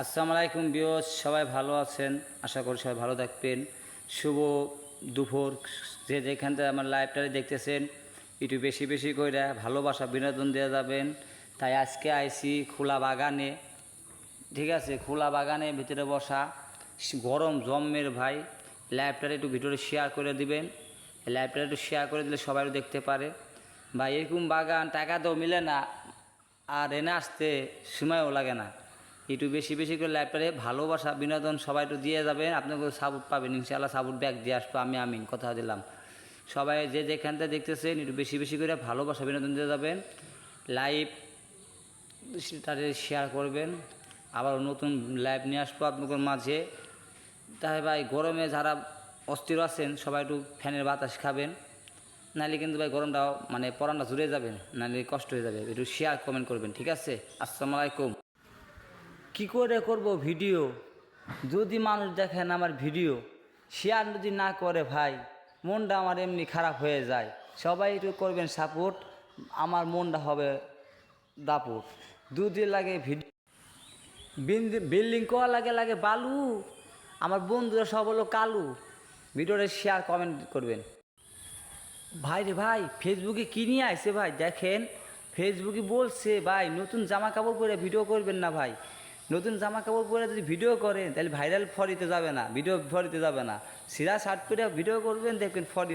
আসসালামু আলাইকুম ভিউয়ার্স, সবাই ভালো আছেন? আশা করি সবাই ভালো থাকবেন। শুভ দুপুর। যে যেখান থেকে আমার লাইভটা দেখতেছেন, একটু বেশি বেশি করে ভালোবাসা বিনোদন দেওয়া যাবেন। তাই আজকে আইছি খোলা বাগানে। ঠিক আছে, খোলা বাগানে ভিতরে বসা, গরম জম্মের ভাই। লাইভটা একটু ভিডিওটা শেয়ার করে দিবেন। লাইভটা একটু শেয়ার করে দিলে সবাই দেখতে পারে। বা এরকম বাগান টাকা তো মিলে না, আর এনে আসতে সময়ও লাগে না। একটু বেশি বেশি করে লাইভটারে ভালোবাসা বিনোদন সবাই একটু দিয়ে যাবেন, আপনাকে সাপোর্ট পাবেন ইনশাআল্লাহ। সাপোর্ট ব্যাক দিয়ে আসবো আমি, আমিন কথা দিলাম। সবাই যে যেখান থেকে দেখতেছেন একটু বেশি বেশি করে ভালোবাসা বিনোদন দিয়ে যাবেন। লাইভ তাদের শেয়ার করবেন। আবার নতুন লাইভ নিয়ে আসবো আপনাদের মাঝে। তাই ভাই গরমে যারা অস্থির আছেন সবাই একটু ফ্যানের বাতাস খাবেন, নাহলে কিন্তু ভাই গরমটাও মানে পরানটা জুড়ে যাবে, নাহলে কষ্ট হয়ে যাবে। একটু শেয়ার কমেন্ট করবেন, ঠিক আছে? আসসালামু আলাইকুম। কি করে করব ভিডিও যদি মানুষ দেখেন আমার ভিডিও শেয়ার যদি না করে ভাই, মনটা আমার এমনি খারাপ হয়ে যায়। সবাই একটু করবেন সাপোর্ট, আমার মনটা হবে দাপুট। দুদিন লাগে ভিডিও বিল্ডিং করা লাগে লাগে বালু, আমার বন্ধুরা সব হলো কালু। ভিডিওটা শেয়ার কমেন্ট করবেন ভাই। রে ভাই ফেসবুকে কী নিয়ে আসছে ভাই দেখেন, ফেসবুকে বলছে ভাই নতুন জামা কাপড় পরে ভিডিও করবেন না ভাই। নতুন জামা কাপড় পরে যদি ভিডিও করেন তাহলে ভাইরাল ফরিতে যাবে না, ভিডিও ফরিতে যাবে না। সিরা শার্ট পরে ভিডিও করবেন, দেখবেন ফরি